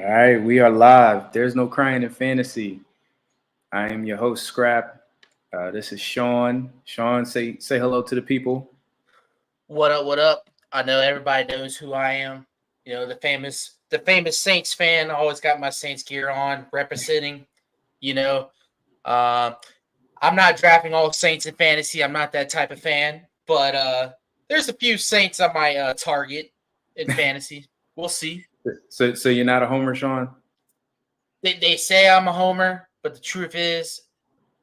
All right, we are live. There's no crying in fantasy. I am your host, Scrap. This is Sean. Sean, say hello to the people. What up? What up? I know everybody knows who I am. The famous Saints fan. Always got my Saints gear on, representing. You know, uh, I'm not drafting all Saints in fantasy. I'm not that type of fan, but there's a few Saints I might target in fantasy. We'll see. So you're not a homer, Sean? They say I'm a homer, but the truth is,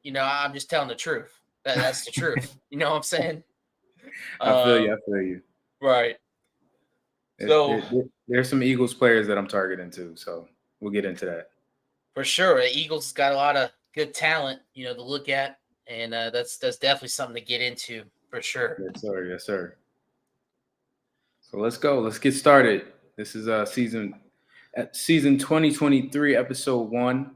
I'm just telling the truth. That's the truth. You know what I'm saying? I feel Uh, you. I feel you. right. So There's some Eagles players that I'm targeting too, so we'll get into that. for sure, the Eagles got a lot of good talent, to look at, and that's definitely something to get into for sure. Yes, sir. Yes, sir. So let's go. Let's get started. This is season 2023, episode 1.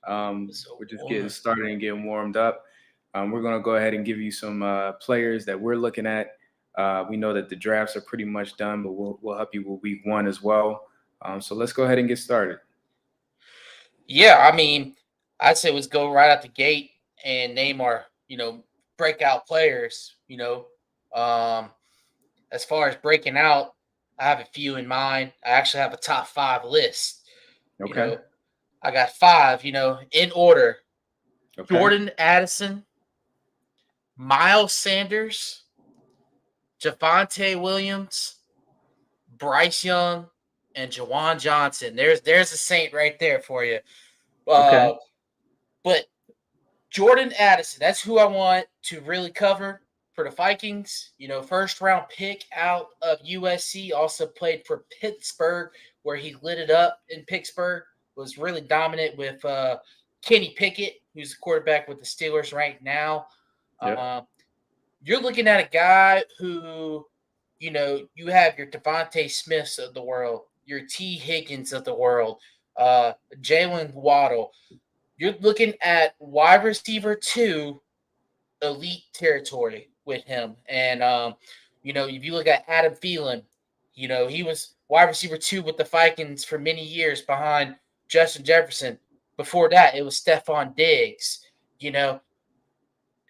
So We're just getting started and getting warmed up. We're going to go ahead and give you some players that we're looking at. We know that the drafts are pretty much done, but we'll help you with week 1 as well. So let's go ahead and get started. yeah, I mean, I'd say let's go right out the gate and name our breakout players. Um, as far as breaking out, I have a few in mind. I actually have a top 5 list. You Okay. know, I got 5. In order: Okay. Jordan Addison, Miles Sanders, Javonte Williams, Bryce Young, and Jawan Johnson. There's a Saint right there for you. Okay. Uh, but Jordan Addison, that's who I want to really cover for the Vikings. First round pick out of USC, also played for Pittsburgh, where he lit it up in Pittsburgh. Was really dominant with Kenny Pickett, who's the quarterback with the Steelers right now. Yep. Uh, you're looking at a guy who, you have your Devontae Smiths of the world, your T. Higgins of the world, Jalen Waddle. You're looking at wide receiver 2 elite territory with him. And, if you look at Adam Thielen, he was wide receiver 2 with the Vikings for many years behind Justin Jefferson. Before that, it was Stephon Diggs. You know,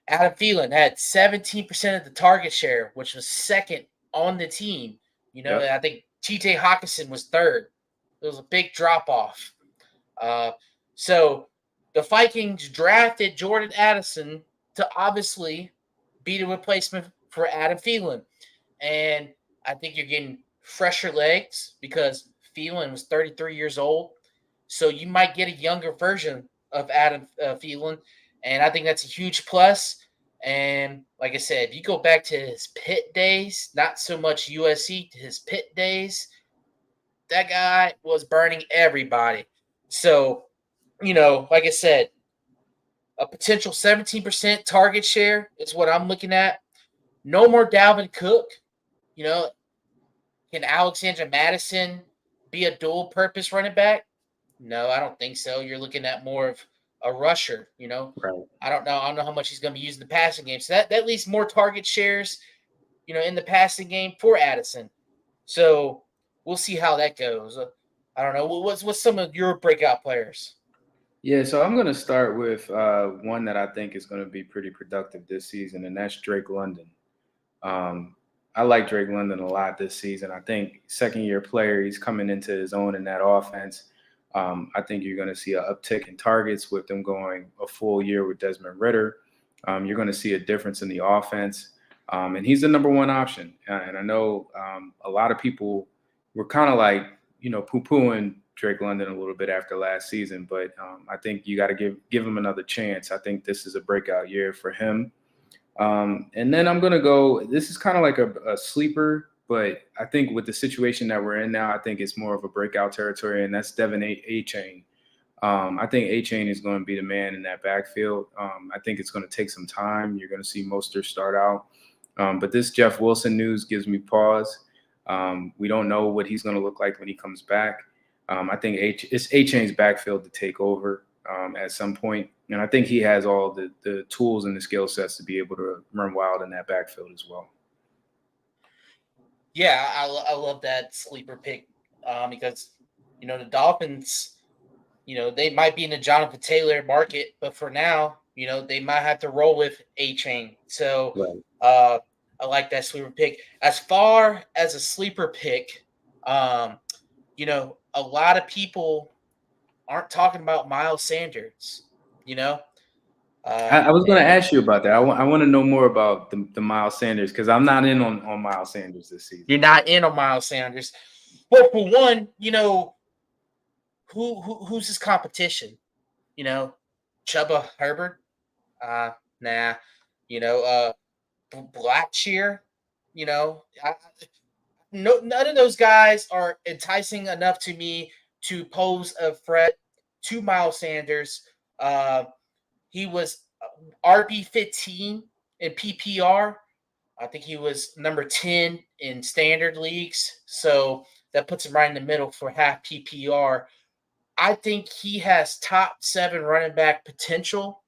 Adam Thielen had 17% of the target share, which was second on the team. Yep. I think TJ Hawkinson was third. It was a big drop off. Uh, so the Vikings drafted Jordan Addison to obviously be the replacement for Adam Thielen. And I think you're getting fresher legs because Thielen was 33 years old. So you might get a younger version of Adam Thielen. And I think that's a huge plus. And like I said, if you go back to his Pitt days, not so much USC, to his Pitt days, that guy was burning everybody. So, like I said, a potential 17% target share is what I'm looking at. No more Dalvin Cook. You know, can Alexander Madison be a dual purpose running back? No, I don't think so. You're looking at more of a rusher, Right. I don't know. I don't know how much he's going to be using the passing game. So that leaves more target shares, in the passing game for Addison. So we'll see how that goes. I don't know. What's some of your breakout players? Yeah, so I'm going to start with one that I think is going to be pretty productive this season, and that's Drake London. Um, I like Drake London a lot this season. I think second-year player, he's coming into his own in that offense. I think you're going to see an uptick in targets with them going a full year with Desmond Ritter. You're going to see a difference in the offense, and he's the number one option. And I know a lot of people were kind of like, poo-pooing Drake London a little bit after last season, but I think you got to give him another chance. I think this is a breakout year for him. And then I'm going to go, this is kind of like a sleeper, but I think with the situation that we're in now, I think it's more of a breakout territory, and that's Devin A-Chain. I think A-Chain is going to be the man in that backfield. I think it's going to take some time. You're going to see Mostert start out. But this Jeff Wilson news gives me pause. We don't know what he's going to look like when he comes back. I think it's A-Chain's backfield to take over at some point. And I think he has all the tools and the skill sets to be able to run wild in that backfield as well. Yeah, I love that sleeper pick because The Dolphins, they might be in the Jonathan Taylor market, but for now, they might have to roll with A Chain. So Right. I like that sleeper pick. As far as a sleeper pick, um, a lot of people aren't talking about Miles Sanders, you know? I was going to And ask you about that. I want to know more about the Miles Sanders because I'm not in on Miles Sanders this season. you're not in on Miles Sanders. Well, for one, who's his competition? Chuba Herbert? Nah. You know, uh, Blackshear. No, none of those guys are enticing enough to me to pose a threat to Miles Sanders. Uh, he was RB15 in PPR. I think he was number 10 in standard leagues. So that puts him right in the middle for half PPR. I think he has top 7 running back potential.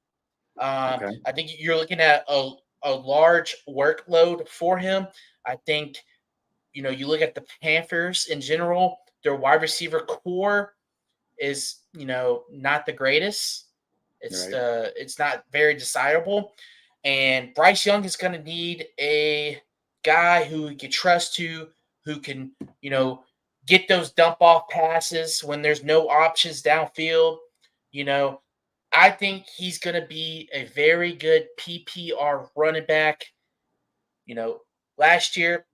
Okay. I think you're looking at a large workload for him. I think, you look at the Panthers in general, their wide receiver core is, not the greatest. Right. It's not very desirable. And Bryce Young is going to need a guy who he can trust who can, get those dump off passes when there's no options downfield. You know, I think he's going to be a very good PPR running back. Last year,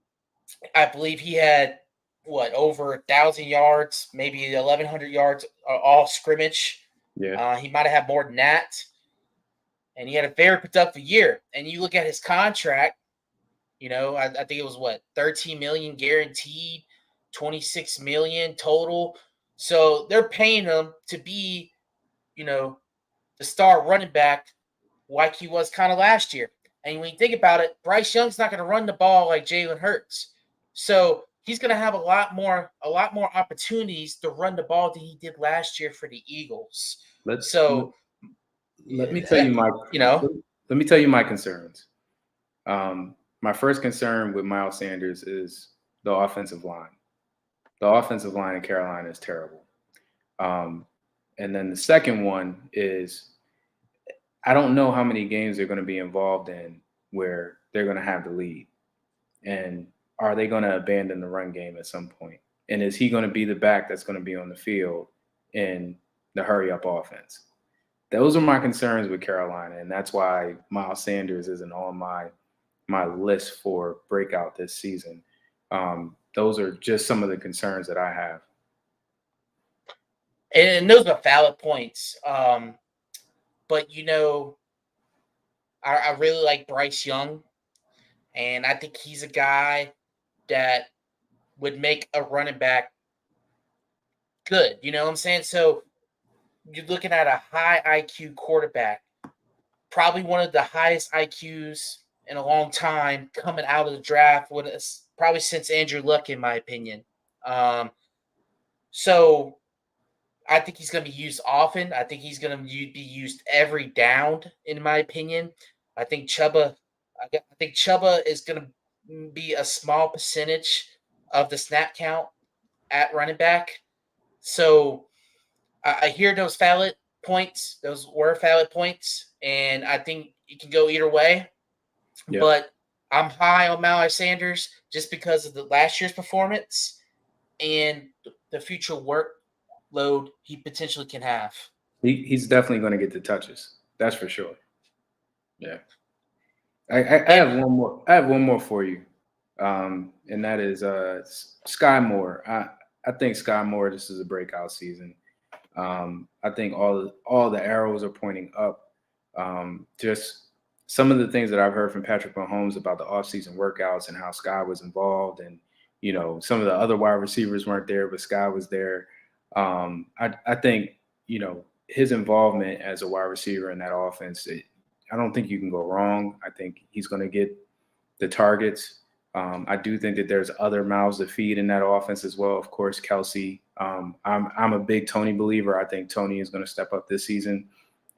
I believe he had over 1,000 yards, maybe 1,100 yards, all scrimmage. Yeah. He might have had more than that, and he had a very productive year. And you look at his contract. I think it was 13 million guaranteed, 26 million total. So they're paying him to be, the star running back like he was kind of last year. And when you think about it, Bryce Young's not going to run the ball like Jalen Hurts. So he's going to have a lot more opportunities to run the ball than he did last year for the Eagles. Let's So, let me tell you my let me tell you my concerns. My first concern with Miles Sanders is the offensive line. The offensive line in Carolina is terrible. And then the second one is I don't know how many games they're going to be involved in where they're going to have the lead. And are they going to abandon the run game at some point? And is he going to be the back that's going to be on the field in the hurry up offense? Those are my concerns with Carolina. And that's why Miles Sanders isn't on my list for breakout this season. Those are just some of the concerns that I have. And those are valid points. But I really like Bryce Young, and I think he's a guy that would make a running back good. You know what I'm saying? So you're looking at a high IQ quarterback, probably one of the highest IQs in a long time coming out of the draft, probably since Andrew Luck, in my opinion. So I think he's going to be used often. I think he's going to be used every down, in my opinion. I think Chuba is going to be a small percentage of the snap count at running back. So I hear those valid points. Those were valid points, and I think it can go either way. Yep. But I'm high on Miles Sanders just because of the last year's performance and the future workload he potentially can have. He's definitely going to get the touches. That's for sure. Yeah. I have one more. I have one more for you, and that is Sky Moore. I think Sky Moore. This is a breakout season. I think all the arrows are pointing up. Just some of the things that I've heard from Patrick Mahomes about the offseason workouts and how Sky was involved, and some of the other wide receivers weren't there, but Sky was there. I think his involvement as a wide receiver in that offense. I don't think you can go wrong. I think he's going to get the targets. I do think that there's other mouths to feed in that offense as well. Of course, Kelsey. I'm a big Tony believer. I think Tony is going to step up this season.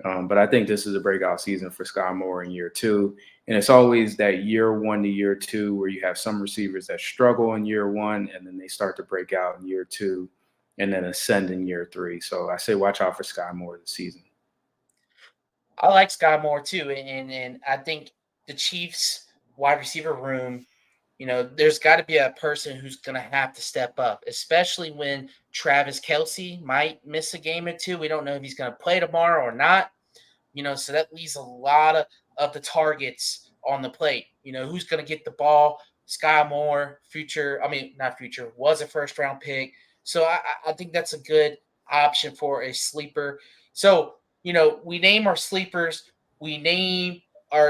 But I think this is a breakout season for Sky Moore in year 2. And it's always that year 1 to year 2 where you have some receivers that struggle in year 1 and then they start to break out in year 2. and then ascend in year 3. So I say watch out for Sky Moore this season. I like Sky Moore too, and I think the Chiefs wide receiver room, there's got to be a person who's going to have to step up, especially when Travis Kelsey might miss a game or two. We don't know if he's going to play tomorrow or not. So that leaves a lot of the targets on the plate. Who's going to get the ball? Sky Moore, not future, was a first round pick. So I think that's a good option for a sleeper. So, we name our sleepers, we name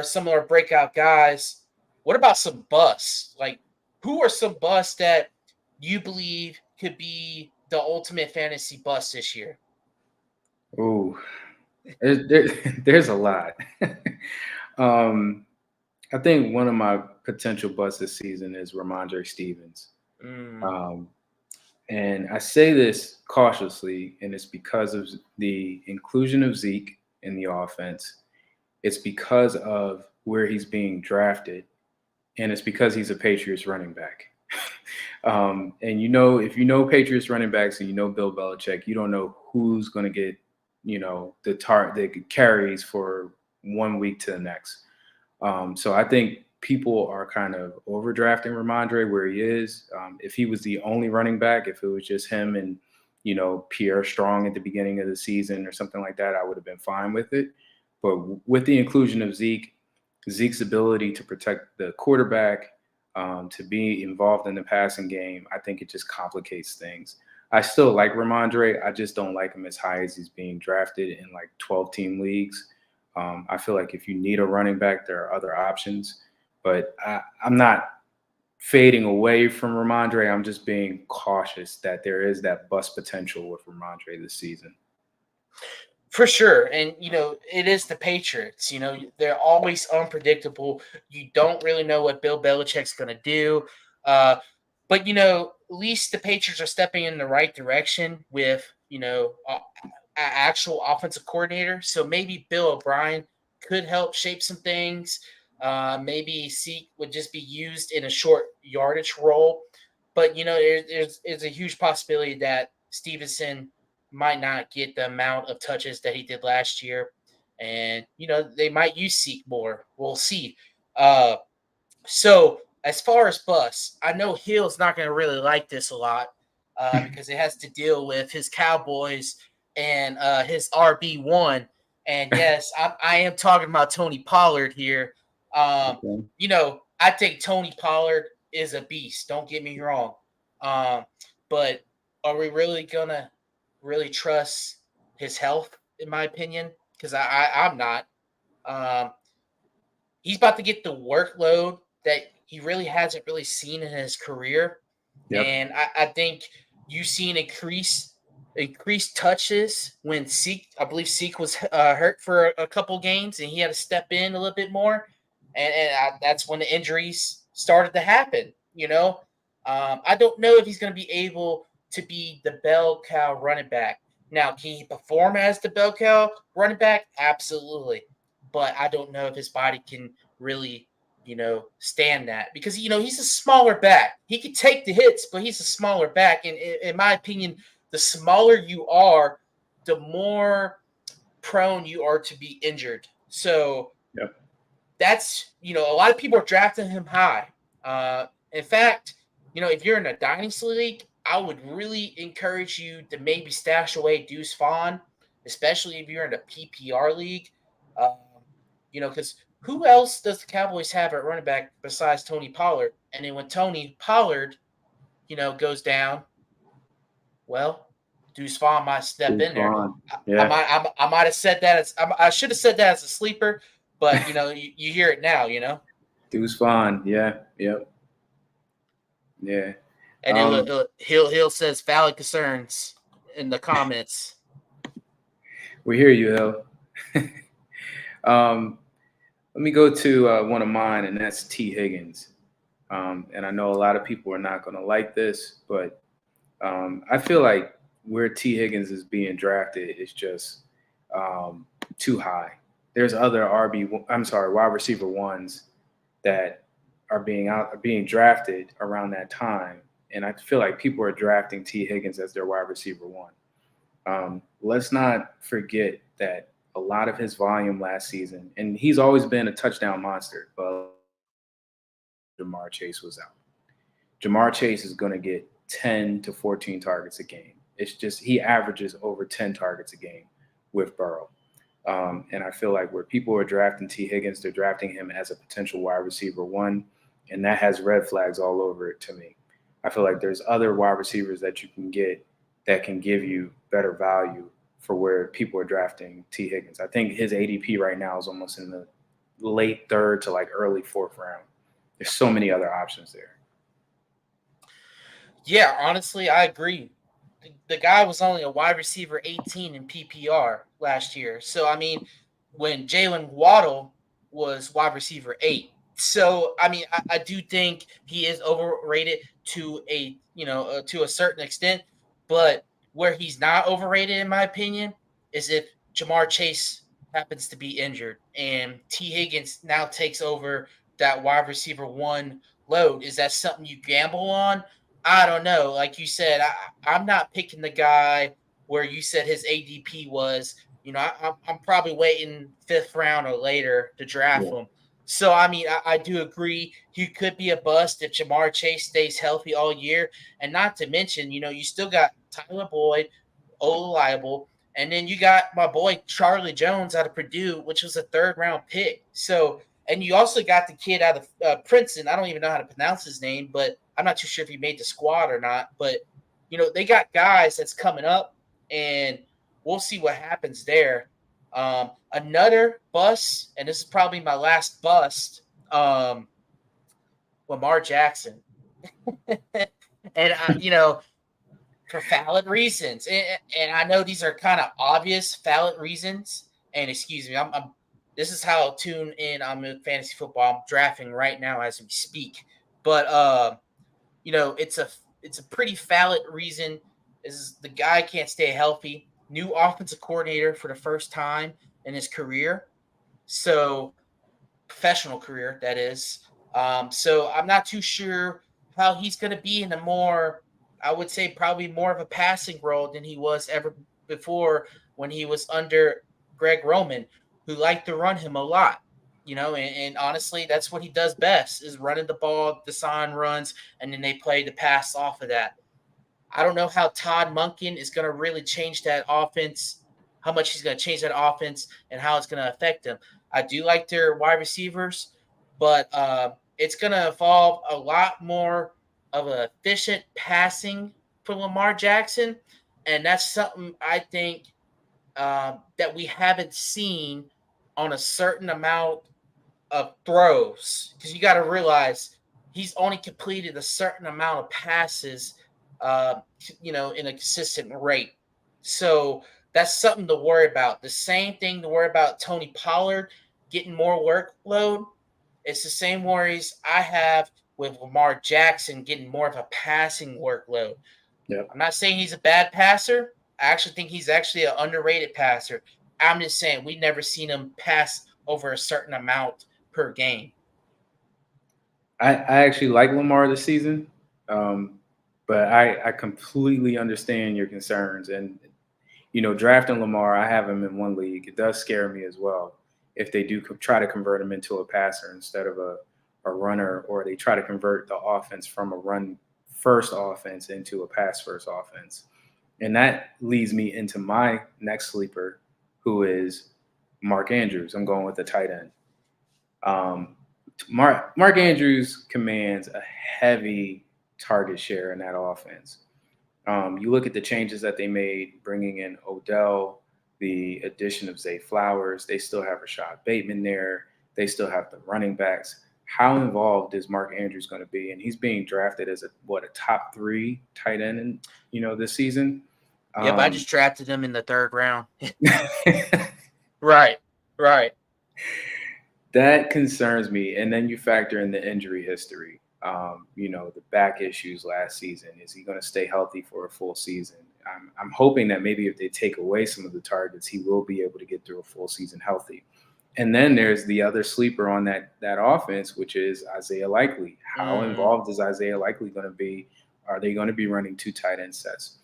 some of our breakout guys. What about some busts? Like, who are some busts that you believe could be the ultimate fantasy bust this year? Ooh, there's a lot. I think one of my potential busts this season is Ramondre Stevens. Mm. Um, and I say this cautiously, and it's because of the inclusion of Zeke in the offense. It's because of where he's being drafted, and it's because he's a Patriots running back. And if you know Patriots running backs and you know Bill Belichick, you don't know who's going to get, the carries for 1 week to the next. So I think people are kind of overdrafting Ramondre where he is. If he was the only running back, if it was just him and, Pierre Strong at the beginning of the season or something like that, I would have been fine with it. But with the inclusion of Zeke's ability to protect the quarterback, to be involved in the passing game, I think it just complicates things. I still like Ramondre. I just don't like him as high as he's being drafted in like 12-team leagues. I feel like if you need a running back, there are other options. But I'm not fading away from Ramondre. I'm just being cautious that there is that bust potential with Ramondre this season. For sure. And, it is the Patriots. They're always unpredictable. You don't really know what Bill Belichick's going to do. But, at least the Patriots are stepping in the right direction with, actual offensive coordinator. So maybe Bill O'Brien could help shape some things. Maybe Zeke would just be used in a short yardage role. But, there's a huge possibility that Stevenson might not get the amount of touches that he did last year. And, they might use Zeke more. We'll see. So as far as bus, I know Hill's not going to really like this a lot because it has to deal with his Cowboys and his RB1. And yes, I am talking about Tony Pollard here. Okay. I think Tony Pollard is a beast. Don't get me wrong. Um, but are we really gonna really trust his health? In my opinion, because I'm not. Um, he's about to get the workload that he really hasn't really seen in his career. Yep. And I think you've seen increased touches when I believe Zeke was hurt for a couple games and he had to step in a little bit more. And that's when the injuries started to happen, I don't know if he's going to be able to be the bell cow running back. Now, can he perform as the bell cow running back? Absolutely. But I don't know if his body can really, stand that because, he's a smaller back. He could take the hits, but he's a smaller back. And in my opinion, the smaller you are, the more prone you are to be injured. So Yep. that's, a lot of people are drafting him high. In fact, if you're in a dynasty league, I would really encourage you to maybe stash away Deuce Vaughn, especially if you're in a PPR league. Because who else does the Cowboys have at running back besides Tony Pollard? And then when Tony Pollard, goes down, well, Deuce Vaughn might step Deuce in there. Vaughn. I Yeah. might have said that I should have said that as a sleeper, but you hear it now, Deuce Vaughn. Yeah. Yep. Yeah. and he'll says valid concerns in the comments. We hear you, Hill. Let me go to one of mine, and that's T. Higgins. And I know a lot of people are not going to like this, but I feel like where T. Higgins is being drafted is just too high. There's other wide receiver ones that are being drafted around that time, and I feel like people are drafting T. Higgins as their wide receiver one. Let's not forget that a lot of his volume last season, and he's always been a touchdown monster, but Jamar Chase was out. Jamar Chase is going to get 10 to 14 targets a game. It's just he averages over 10 targets a game with Burrow. And I feel like where people are drafting T. Higgins, they're drafting him as a potential wide receiver one, and that has red flags all over it to me. I feel like there's other wide receivers that you can get that can give you better value for where people are drafting T. Higgins. I think his ADP right now is almost in the late third to like early fourth round. There's so many other options there. Yeah, honestly, I agree. The guy was only a wide receiver 18 in PPR last year. So, I mean, when Jalen Waddle was wide receiver 8. So, I mean, I do think he is overrated to to a certain extent. But where he's not overrated, in my opinion, is if Jamar Chase happens to be injured and T. Higgins now takes over that wide receiver one load. Is that something you gamble on? I don't know. Like you said, I'm not picking the guy where you said his ADP was. I'm probably waiting fifth round or later to draft Yeah. him. So, I mean, I do agree he could be a bust if Jamar Chase stays healthy all year. And not to mention, you still got Tyler Boyd, Oliable, and then you got my boy Charlie Jones out of Purdue, which was a third round pick. So, and you also got the kid out of Princeton. I don't even know how to pronounce his name, but I'm not too sure if he made the squad or not. But they got guys that's coming up, and we'll see what happens there. Another bust, and this is probably my last bust. Lamar Jackson, and for valid reasons, and I know these are kind of obvious valid reasons. And excuse me, I'm this is how I'll tune in on fantasy football. I'm drafting right now as we speak, but it's a pretty valid reason. Is the guy can't stay healthy? New offensive coordinator for the first time in his career, so professional career that is. So I'm not too sure how he's going to be in a more, I would say, probably more of a passing role than he was ever before when he was under Greg Roman, who liked to run him a lot. And honestly, that's what he does best is running the ball, design runs, and then they play the pass off of that. I don't know how Todd Monken is going to really change that offense, how much he's going to change that offense, and how it's going to affect them. I do like their wide receivers, but it's going to involve a lot more of an efficient passing for Lamar Jackson, and that's something I think that we haven't seen on a certain amount of throws, because you got to realize he's only completed a certain amount of passes, in a consistent rate. So that's something to worry about. The same thing to worry about Tony Pollard getting more workload. It's the same worries I have with Lamar Jackson getting more of a passing workload. Yep. I'm not saying he's a bad passer. I actually think he's actually an underrated passer. I'm just saying we've never seen him pass over a certain amount per game. I actually like Lamar this season, but I completely understand your concerns. And, drafting Lamar, I have him in one league. It does scare me as well if they do try to convert him into a passer instead of a runner, or they try to convert the offense from a run first offense into a pass first offense. And that leads me into my next sleeper, who is Mark Andrews. I'm going with the tight end. Mark Andrews commands a heavy target share in that offense. You look at the changes that they made, bringing in Odell, the addition of Zay Flowers. They still have Rashad Bateman there. They still have the running backs. How involved is Mark Andrews going to be? And he's being drafted as a top 3 tight end this season. Yep, I just drafted him in the third round. Right. That concerns me. And then you factor in the injury history. The back issues last season. Is he going to stay healthy for a full season? I'm hoping that maybe if they take away some of the targets, he will be able to get through a full season healthy. And then there's the other sleeper on that offense, which is Isaiah Likely. How involved is Isaiah Likely going to be Are they going to be running 2 tight end sets?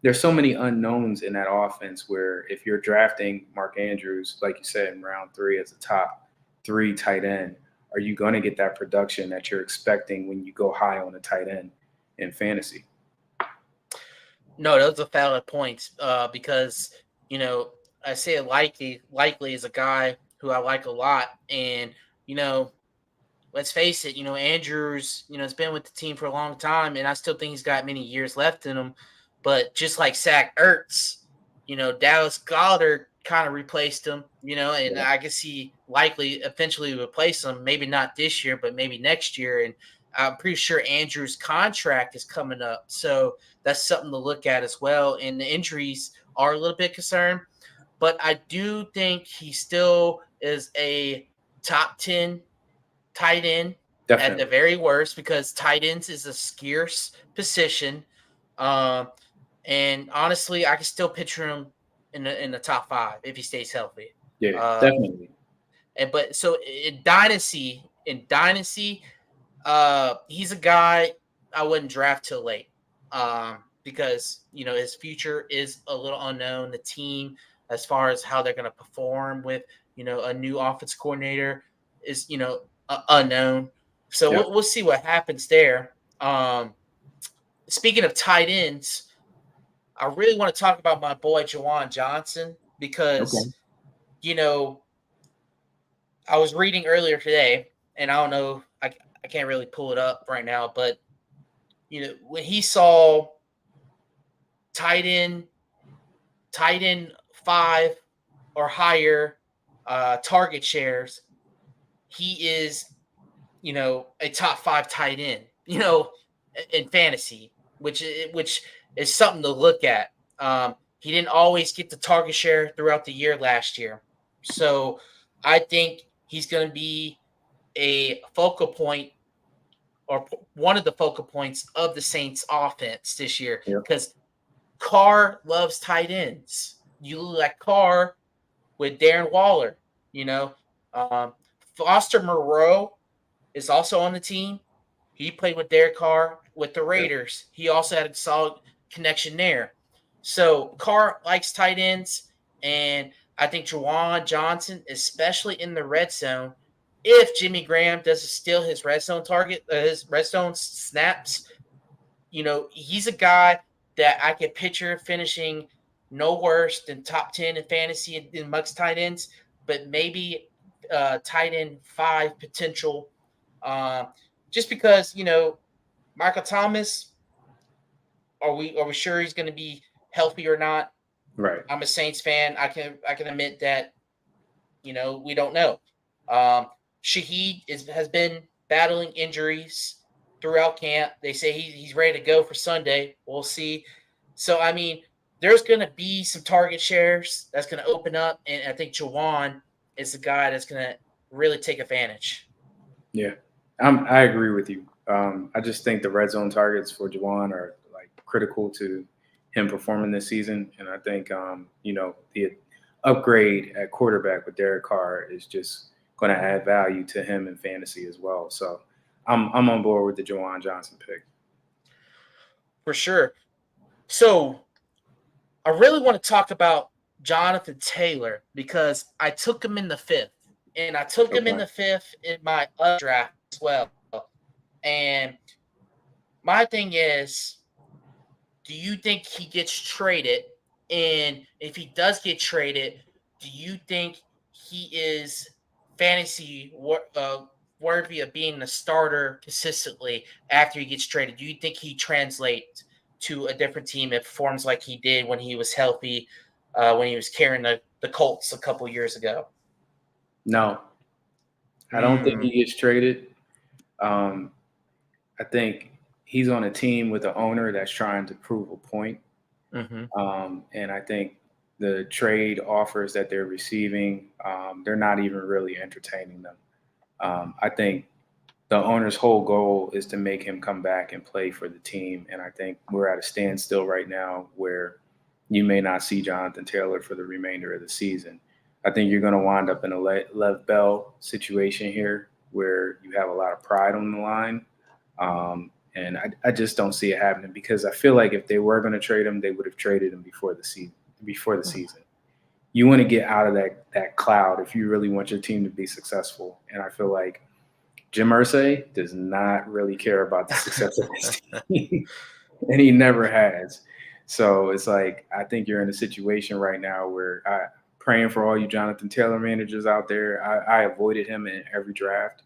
There's so many unknowns in that offense where if you're drafting Mark Andrews, like you said, in round 3 as a top 3 tight end, are you going to get that production that you're expecting when you go high on a tight end in fantasy? No, those are valid points. Because I say likely is a guy who I like a lot, and you know, let's face it, Andrews, has been with the team for a long time, and I still think he's got many years left in him. But just like Zach Ertz, Dallas Goddard kind of replaced him, and Yeah. I guess he likely eventually replace him. Maybe not this year, but maybe next year. And I'm pretty sure Andrews' contract is coming up, so that's something to look at as well. And the injuries are a little bit concerned, but I do think he still is a top 10 tight end at the Definitely. very worst, because tight ends is a scarce position. Um, and honestly, I can still picture him in the top 5 if he stays healthy. Yeah, Uh, definitely. and but so in dynasty, he's a guy I wouldn't draft till late, because his future is a little unknown. The team, as far as how they're going to perform with a new offense coordinator, is unknown. So Yeah. we'll see what happens there. Speaking of tight ends, I really want to talk about my boy Jawan Johnson, because Okay. you know I was reading earlier today, and I don't know, I can't really pull it up right now, but when he saw tight end, tight end 5 or higher target shares, he is, a top 5 tight end, in fantasy, which is something to look at. He didn't always get the target share throughout the year last year, so I think he's going to be a focal point, or one of the focal points of the Saints offense this year, Yeah. because Carr loves tight ends. You look at Carr with Darren Waller, you know. Um, Foster Moreau is also on the team. He played with Derek Carr with the Yeah. Raiders. He also had a solid connection there. So Carr likes tight ends, and I think Jawan Johnson, especially in the red zone, if Jimmy Graham doesn't steal his red zone his red zone snaps, he's a guy that I could picture finishing no worse than top 10 in fantasy in amongst tight ends, but maybe tight end 5 potential. Uh, just because, Michael Thomas, are we sure he's going to be healthy or not? Right. I'm a Saints fan. I can admit that we don't know. Um, Shaheed has been battling injuries throughout camp. They say he's ready to go for Sunday. We'll see. So, I mean, there's going to be some target shares that's going to open up, and I think Jawan is the guy that's going to really take advantage. Yeah. I agree with you. I just think the red zone targets for Jawan are like critical to him performing this season. And I think, the upgrade at quarterback with Derek Carr is just going to add value to him in fantasy as well. So I'm on board with the Jawan Johnson pick. For sure. So, I really want to talk about Jonathan Taylor, because I took him in the 5th, and I took him in Okay. the 5th in my draft as well. And my thing is, do you think he gets traded? And if he does get traded, do you think he is fantasy worthy of being the starter consistently after he gets traded? Do you think he translates to a different team and performs like he did when he was healthy, when he was carrying the Colts a couple years ago? No, I don't think Mm, he gets traded. Um, I think he's on a team with an owner that's trying to prove a point. mm-hmm. And I think the trade offers that they're receiving, they're not even really entertaining them. I think the owner's whole goal is to make him come back and play for the team. And I think we're at a standstill right now where you may not see Jonathan Taylor for the remainder of the season. I think you're going to wind up in a Lev Bell situation here where you have a lot of pride on the line. And I just don't see it happening because I feel like if they were going to trade him, they would have traded him before the season. Before the season, you want to get out of that cloud if you really want your team to be successful. And I feel like Jim Irsay does not really care about the success of his team, and he never has. So it's like I think you're in a situation right now where praying for all you Jonathan Taylor managers out there. I avoided him in every draft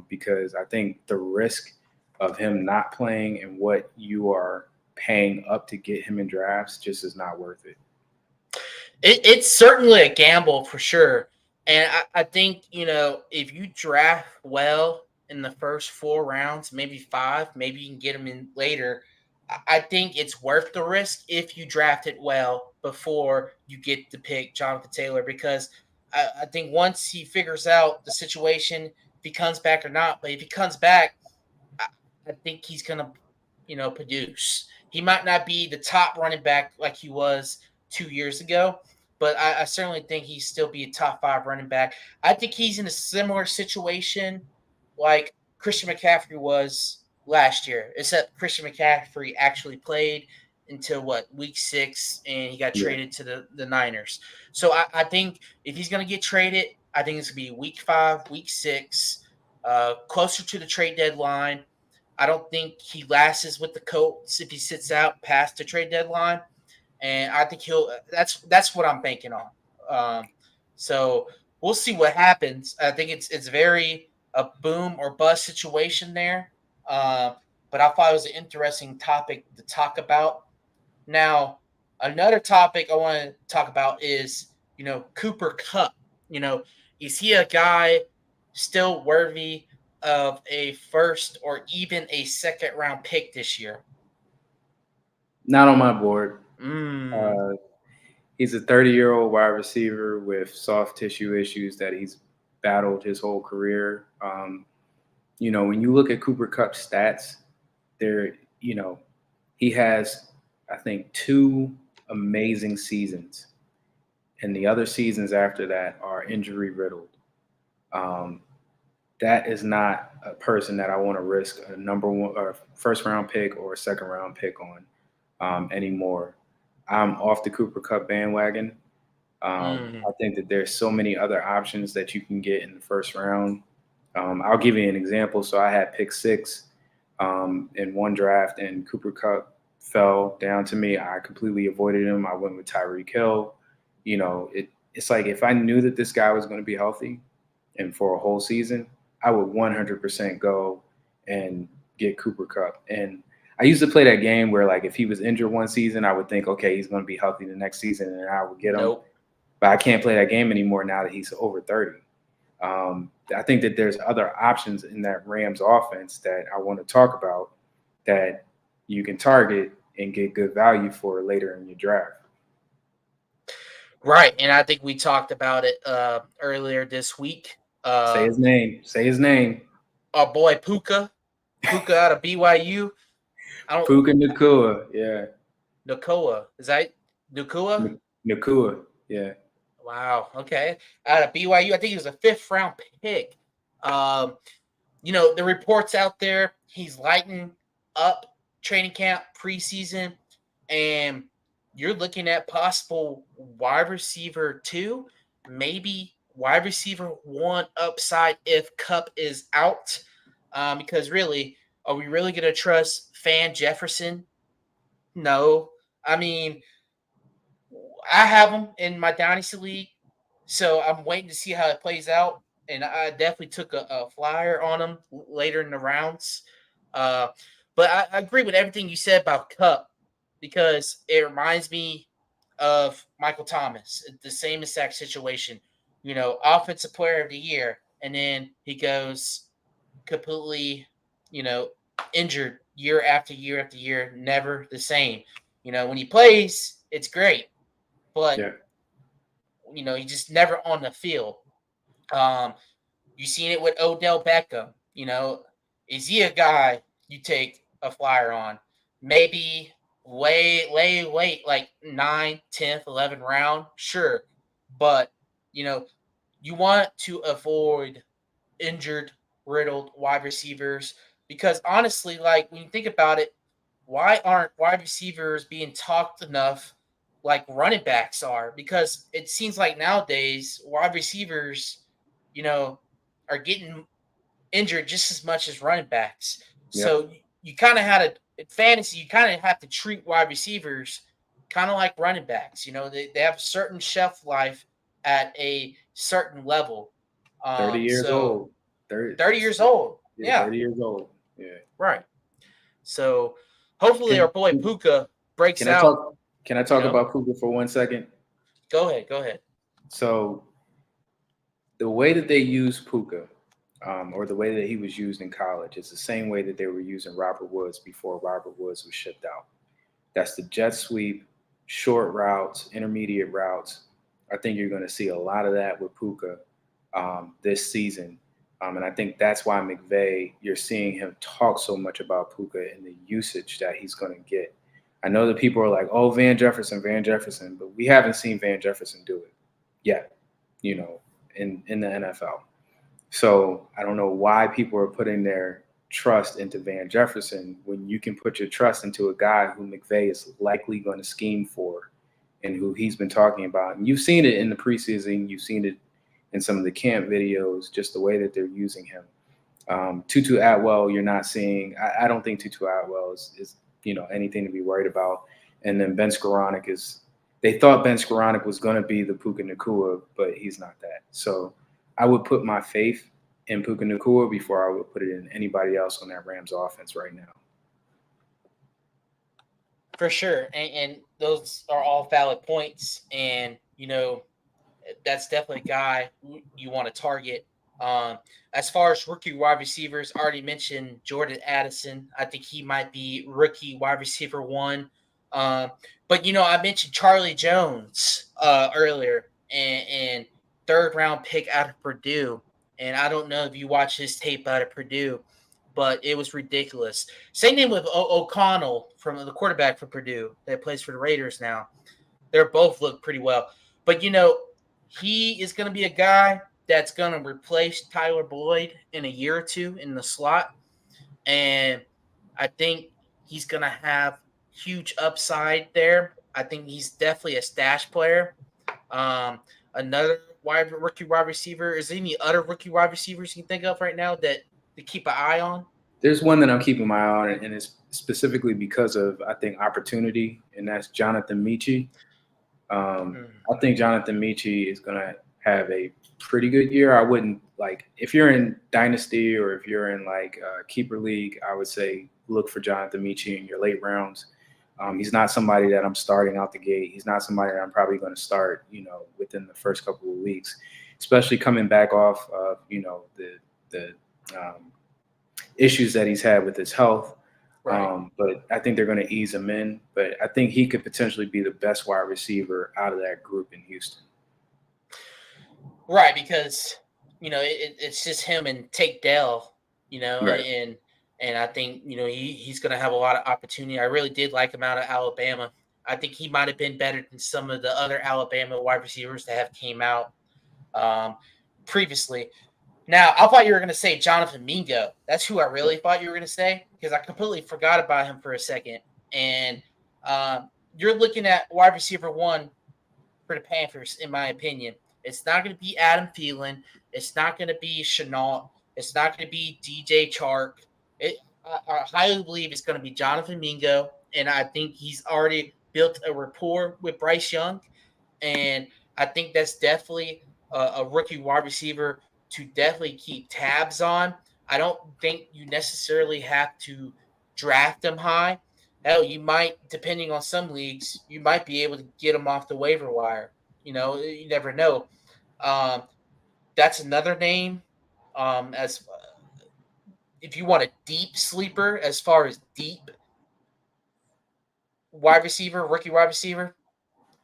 because I think the risk of him not playing and what you are paying up to get him in drafts just is not worth it. It's certainly a gamble for sure. And I think, if you draft well in the first 4 rounds, maybe five, maybe you can get them in later. I think it's worth the risk if you draft it well before you get to pick Jonathan Taylor, because I think once he figures out the situation, if he comes back or not, but if he comes back, I, I think he's going to, produce. He might not be the top running back like he was 2 years ago, but I certainly think he'd still be a top 5 running back. I think he's in a similar situation like Christian McCaffrey was last year, except Christian McCaffrey actually played until week 6, and he got Yeah. traded to the Niners. So I think if he's going to get traded, I think it's going to be week 5, week 6, closer to the trade deadline. I don't think he lasts with the Colts if he sits out past the trade deadline, and I think he'll. That's what I'm banking on. So we'll see what happens. I think it's very a boom or bust situation there. But I thought it was an interesting topic to talk about. Now, another topic I want to talk about is Cooper Kupp. Is he a guy still worthy of a first or even a second round pick this year? Not on my board. Mm. Uh, he's a 30-year-old wide receiver with soft tissue issues that he's battled his whole career. When you look at Cooper Kupp's stats, there, he has, I think, 2 amazing seasons, and the other seasons after that are injury riddled. Um, that is not a person that I want to risk a number one or first round pick or a second round pick on anymore. I'm off the Cooper Kupp bandwagon. I think that there's so many other options that you can get in the first round. I'll give you an example. So I had pick 6 in one draft, and Cooper Kupp fell down to me. I completely avoided him. I went with Tyreek Hill. It's like if I knew that this guy was going to be healthy and for a whole season, I would 100% go and get Cooper Kupp. And I used to play that game where, like, if he was injured one season, I would think, okay, he's going to be healthy the next season, and I would get him. Nope. But I can't play that game anymore now that he's over 30. I think that there's other options in that Rams offense that I want to talk about that you can target and get good value for later in your draft. Right, and I think we talked about it earlier this week. Say his name. Say his name. Our boy Puka out of BYU. Puka Nacua. Yeah. Nacua. Is that Nacua? Nacua. Yeah. Wow. Okay. Out of BYU, I think he was a 5th round pick. The reports out there, he's lighting up training camp preseason, and you're looking at possible wide receiver 2, maybe wide receiver 1 upside if Kupp is out. Because really, are we really going to trust Van Jefferson? No. I mean, I have him in my dynasty league, so I'm waiting to see how it plays out. And I definitely took a flyer on him later in the rounds. But I agree with everything you said about Kupp, because it reminds me of Michael Thomas, the same exact situation. Offensive player of the year, and then he goes completely, injured year after year after year, never the same. When he plays, it's great, but Yeah. he's just never on the field. You've seen it with Odell Beckham. Is he a guy you take a flyer on? Maybe late, like 9th, 10th, 11th round, sure. But, you want to avoid injured, riddled wide receivers. Because honestly, like when you think about it, why aren't wide receivers being talked enough like running backs are? Because it seems like nowadays wide receivers, you know, are getting injured just as much as running backs. Yep. So you kind of had in fantasy, you kind of have to treat wide receivers kind of like running backs. They have a certain shelf life at a certain level. 30 years So old. 30, 30 years old. yeah, Yeah, 30 years old. Yeah. right. So hopefully our Can boy Puka breaks can I out. talk can I talk about Puka for 1 second? Go ahead. Go ahead. So the way that they use Puka, or the way that he was used in college, is the same way that they were using Robert Woods before Robert Woods was shipped out. That's the jet sweep, short routes, intermediate routes. I think you're going to see a lot of that with Puka this season. And I think that's why McVay, you're seeing him talk so much about Puka and the usage that he's going to get. I know that people are like, oh, Van Jefferson, but we haven't seen Van Jefferson do it yet, in the NFL. So I don't know why people are putting their trust into Van Jefferson when you can put your trust into a guy who McVay is likely going to scheme for and who he's been talking about. And you've seen it in the preseason, you've seen it in some of the camp videos, just the way that they're using him. Tutu Atwell, you're not seeing. I don't think Tutu Atwell is anything to be worried about. And then Ben Skoranek is. They thought Ben Skoranek was going to be the Puka Nacua, but he's not that. So I would put my faith in Puka Nacua before I would put it in anybody else on that Rams offense right now. For sure. And those are all valid points. And, that's definitely a guy you want to target. As far as rookie wide receivers, I already mentioned Jordan Addison. I think he might be rookie wide receiver one. But I mentioned Charlie Jones earlier, and third round pick out of Purdue. And I don't know if you watched his tape out of Purdue, but it was ridiculous. Same thing with O'Connell from the quarterback for Purdue that plays for the Raiders now. They both look pretty well. But he is going to be a guy that's going to replace Tyler Boyd in a year or two in the slot. And I think he's going to have huge upside there. I think he's definitely a stash player. Another rookie wide receiver. Is there any other rookie wide receivers you can think of right now that to keep an eye on? There's one that I'm keeping my eye on, and it's specifically because of, I think, opportunity, and that's Jonathan Michie. I think Jonathan Michie is going to have a pretty good year. I wouldn't if you're in Dynasty or if you're in Keeper League, I would say look for Jonathan Michie in your late rounds. He's not somebody that I'm starting out the gate. He's not somebody that I'm probably going to start, within the first couple of weeks, especially coming back off of, the issues that he's had with his health. Right. But I think they're going to ease him in. But I think he could potentially be the best wide receiver out of that group in Houston. Right, because it's just him and Tate Dell, Right. and I think he's going to have a lot of opportunity. I really did like him out of Alabama. I think he might have been better than some of the other Alabama wide receivers that have came out previously. Now, I thought you were going to say Jonathan Mingo. That's who I really thought you were going to say because I completely forgot about him for a second. And you're looking at wide receiver one for the Panthers, in my opinion. It's not going to be Adam Thielen. It's not going to be Chenault. It's not going to be DJ Chark. I highly believe it's going to be Jonathan Mingo, and I think he's already built a rapport with Bryce Young, and I think that's definitely a rookie wide receiver to definitely keep tabs on. I don't think you necessarily have to draft him high. Hell, you might, depending on some leagues, you might be able to get him off the waiver wire. You never know. That's another name. As if you want a deep sleeper, as far as deep wide receiver, rookie wide receiver,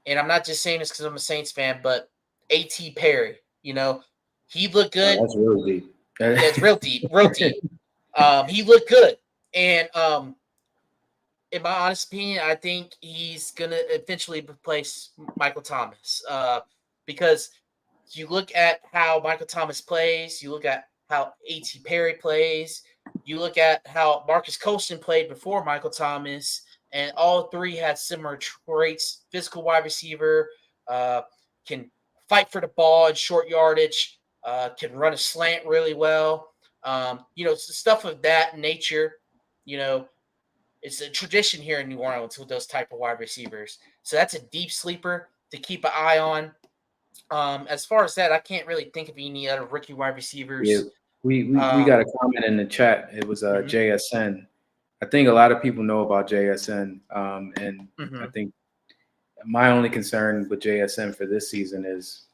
and I'm not just saying this because I'm a Saints fan, but A.T. Perry, he looked good. That's really deep. It's real deep, real deep. He looked good, and in my honest opinion, I think he's gonna eventually replace Michael Thomas because you look at how Michael Thomas plays, you look at how A.T. Perry plays. You look at how Marcus Colston played before Michael Thomas, and all three had similar traits: physical wide receiver, uh, can fight for the ball in short yardage, can run a slant really well. Stuff of that nature. You know, it's a tradition here in New Orleans with those type of wide receivers. So that's a deep sleeper to keep an eye on. As far as that, I can't really think of any other rookie wide Yeah, receivers. we Um, got a comment in the chat. It was mhm, JSN. I think a lot of people know about JSN, and I mhm. think my only concern with JSN for this season is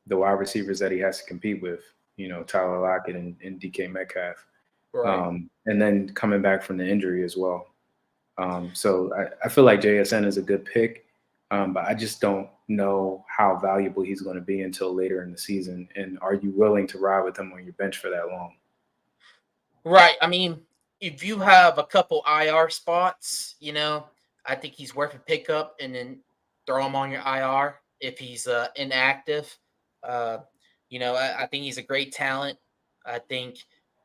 the wide receivers that he has to compete with. You know, Tyler Lockett and DK Metcalf, Right. and then coming back from the injury as well. So I feel like JSN is a good pick, but I just don't know how valuable he's going to be until later in the season. And are you willing to ride with him on your bench for that long? Right. I mean, if you have a couple IR spots, I think he's worth a pickup and then throw him on your IR if he's inactive. Uh, I think he's a great talent. I think,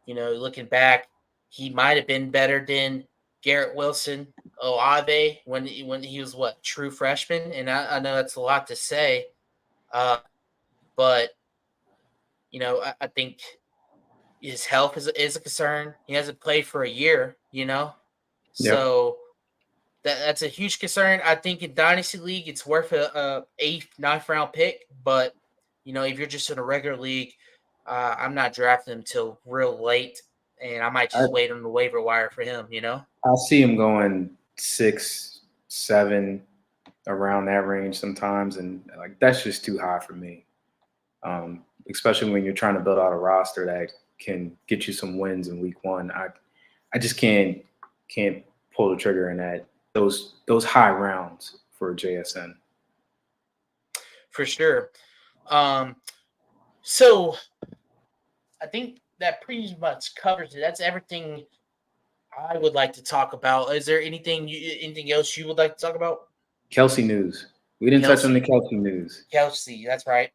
looking back, he might have been better than Garrett Wilson, Olave when he was what, true freshman. And I know that's a lot to say, uh, but I think his health is a concern. He hasn't played for a year, Yep. so that's a huge concern. I think in dynasty league, it's worth a eighth, ninth round pick. But if you're just in a regular league, I'm not drafting him till real late, and I might I just wait on the waiver wire for him. I see him going 6, 7 around that range sometimes, and like that's just too high for me. Especially when you're trying to build out a roster that can get you some wins in week one. I just can't pull the trigger in those high rounds for JSN. For sure. Um, so I think that pretty much covers it. That's everything I would like to talk about. Is there anything else you would like to talk about? Kelsey news. We didn't touch on the Kelsey. Kelsey news. Kelsey, that's right.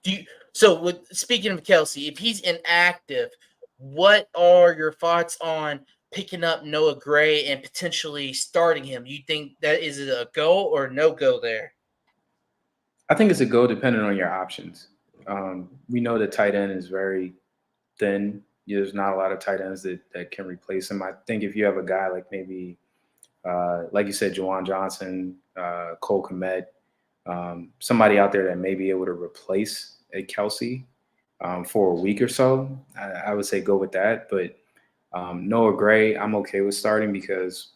Do you so with speaking of Kelsey, if he's inactive, what are your thoughts on picking up Noah Gray and potentially starting him? You think that is it a go or no go there? I think it's a go depending on your options. We know the tight end is very thin. There's not a lot of tight ends that can replace him. I think if you have a guy like maybe, like you said, Juwan Johnson, Cole Kmet, somebody out there that may be able to replace a Kelsey for a week or so, I would say go with that. But Noah Gray, I'm okay with starting because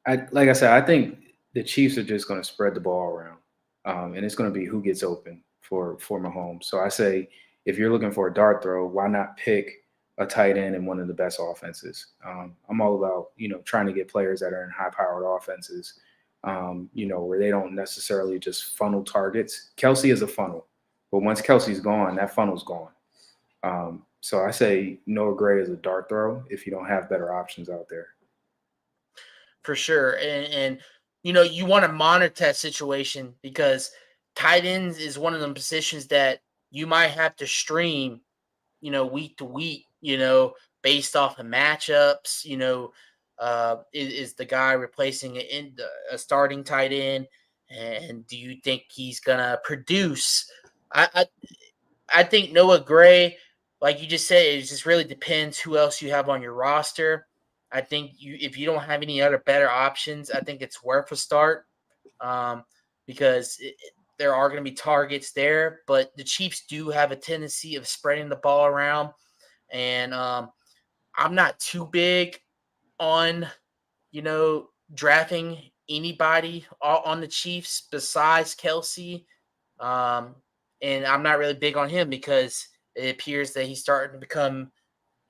like I said, I think the Chiefs are just going to spread the ball around, and it's going to be who gets open for Mahomes. So I say, if you're looking for a dart throw, why not pick a tight end in one of the best offenses? I'm all about trying to get players that are in high-powered offenses, where they don't necessarily just funnel targets. Kelsey is a funnel, but once Kelsey's gone, that funnel's gone. So I say Noah Gray is a dart throw if you don't have better options out there. For sure. And you want to monitor that situation because tight ends is one of them positions that you might have to stream, week to week, based off of matchups, is the guy replacing a starting tight end, and do you think he's gonna produce? I think Noah Gray, like you just said, it just really depends who else you have on your roster. I think if you don't have any other better options, I think it's worth a start, um, because there are going to be targets there. But the Chiefs do have a tendency of spreading the ball around, and I'm not too big on drafting anybody on the Chiefs besides Kelsey. Um, and I'm not really big on him because it appears that he's starting to become,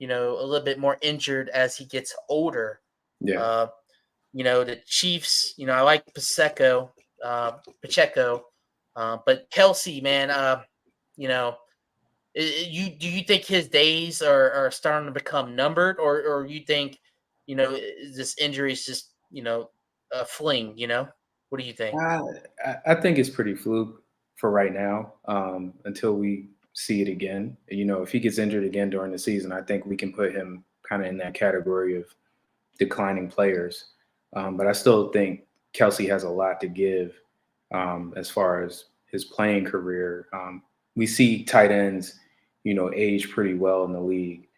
a little bit more injured as he gets older. Yeah. Uh, the Chiefs, I like Pacheco, but Kelsey, man, you know, do you think his days are starting to become numbered, or you think, this injury is just, a fling? What do you think? Uh, I think it's pretty fluke for right now until we see it again. If he gets injured again during the season, I think we can put him kind of in that category of declining players. But I still think Kelsey has a lot to give as far as his playing career. We see tight ends, age pretty well in the league.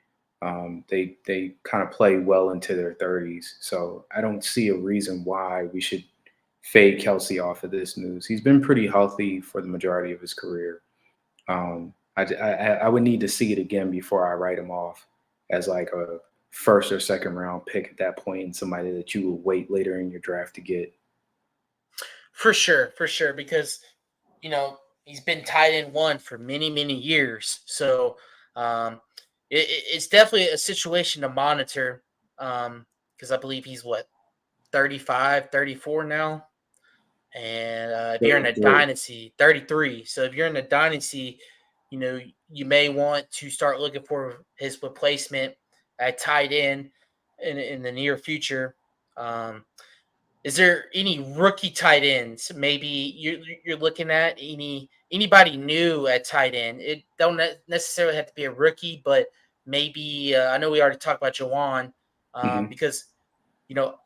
They kind of play well into their 30s. So I don't see a reason why we should fade Kelsey off of this news. He's been pretty healthy for the majority of his career. I would need to see it again before I write him off as like a first or second round pick at that point, and somebody that you would wait later in your draft to get. For sure, because he's been tight end one for many, many years. So um, it's definitely a situation to monitor because I believe he's what 35, 34 now. And if you're in a 33. dynasty, 33. So if you're in a dynasty, you may want to start looking for his replacement at tight end in the near future. Um, is there any rookie tight ends? Maybe you're looking at anybody new at tight end. It don't necessarily have to be a rookie, but maybe I know we already talked about Jawan Hmm. because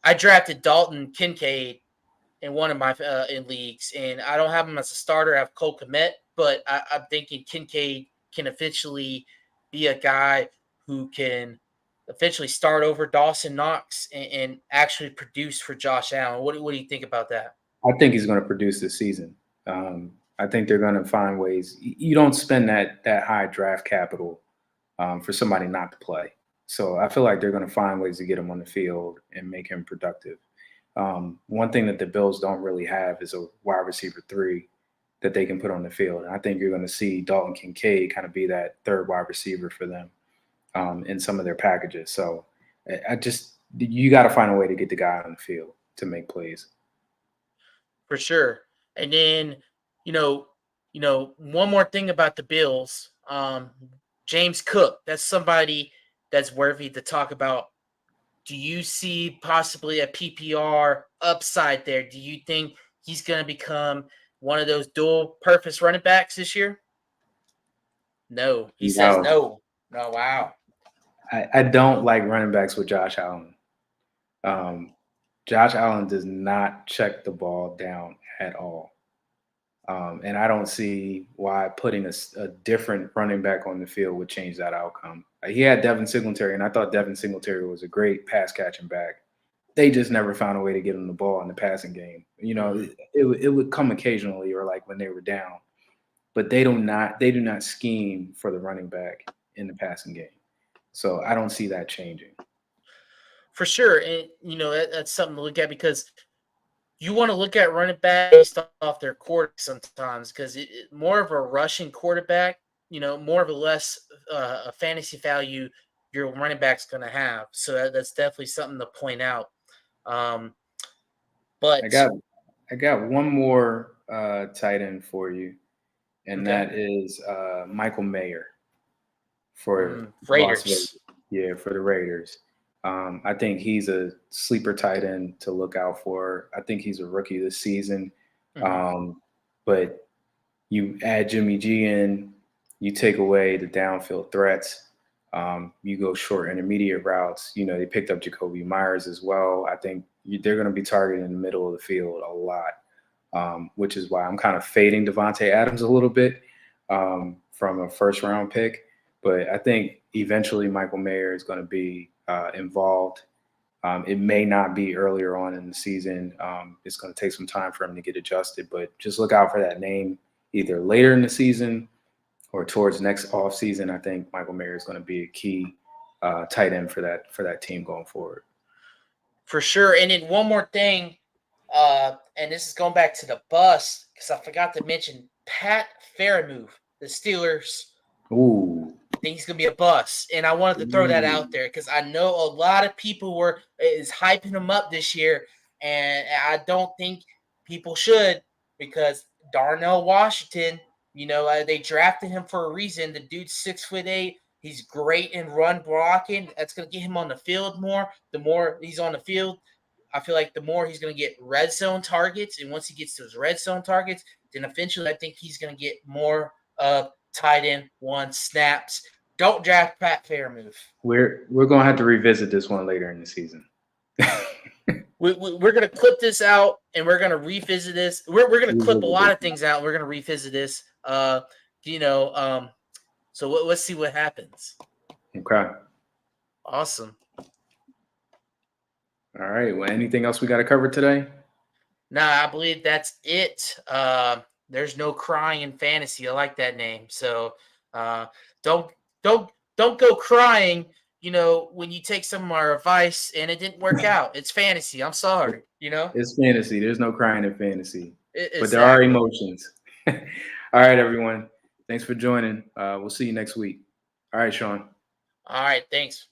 I drafted Dalton Kincaid in one of my in leagues, and I don't have him as a starter. I have Cole Kmet, but I'm thinking Kincaid can eventually be a guy who can eventually start over Dawson Knox and actually produce for Josh Allen. What do you think about that? I think he's going to produce this season. I think they're going to find ways. You don't spend that high draft capital for somebody not to play. So I feel like they're going to find ways to get him on the field and make him productive. One thing that the Bills don't really have is a wide receiver three that they can put on the field. And I think you're going to see Dalton Kincaid kind of be that third wide receiver for them in some of their packages. So you got to find a way to get the guy on the field to make plays. For sure. And then, you know, one more thing about the Bills. James Cook, that's somebody that's worthy to talk about. Do you see possibly a PPR upside there? Do you think he's going to become one of those dual purpose running backs this year? No. He says No, no. No, wow. I don't like running backs with Josh Allen. Um, Josh Allen does not check the ball down at all. And I don't see why putting a different running back on the field would change that outcome. He had Devin Singletary, and I thought Devin Singletary was a great pass catching back. They just never found a way to get him the ball in the passing game. It would come occasionally or like when they were down, but they do not scheme for the running back in the passing game. So I don't see that changing. For sure. And, that's something to look at because you want to look at running back based off their quarterback sometimes because more of a rushing quarterback, more of a less a fantasy value your running back's going to have. So that's definitely something to point out. Um, I but got I got one more tight end for you, and okay, that is Michael Mayer for Las Vegas. Raiders. Yeah, for the Raiders. I think he's a sleeper tight end to look out for. I think he's a rookie this season. Hmm. But you add Jimmy G in, you take away the downfield threats. You go short intermediate routes. They picked up Jacoby Myers as well. I think they're going to be targeting in the middle of the field a lot, which is why I'm kind of fading Devontae Adams a little bit from a first round pick. But I think eventually Michael Mayer is going to be involved. It may not be earlier on in the season. It's going to take some time for him to get adjusted, but just look out for that name either later in the season or towards next off season. I think Michael Mayer is going to be a key tight end for that team going forward. For sure. And then one more thing, and this is going back to the bus because I forgot to mention Pat Fairmouth, the Steelers. Ooh, I think he's gonna be a bust, and I wanted to throw that ooh. out there because I know a lot of people is hyping him up this year, and I don't think people should because Darnell Washington, they drafted him for a reason. The dude's 6'8". He's great in run blocking. That's gonna get him on the field more. The more he's on the field, I feel like the more he's gonna get red zone targets, and once he gets those red zone targets, then eventually I think he's gonna get more tight end one snaps. Don't draft Pat Fairmouth. We're gonna have to revisit this one later in the season. We're gonna clip this out and we're gonna revisit this. We're gonna clip a lot of things out. And we're gonna revisit this. So let's see what happens. Okay. Awesome. All right. Well, anything else we got to cover today? Nah, I believe that's it. There's no Cryin fantasy. I like that name. So don't go crying. When you take some of our advice and it didn't work out. It's fantasy. I'm sorry. It's fantasy. There's no crying in fantasy, Exactly. but there are emotions. All right, everyone. Thanks for joining. We'll see you next week. All right, Sean. All right. Thanks.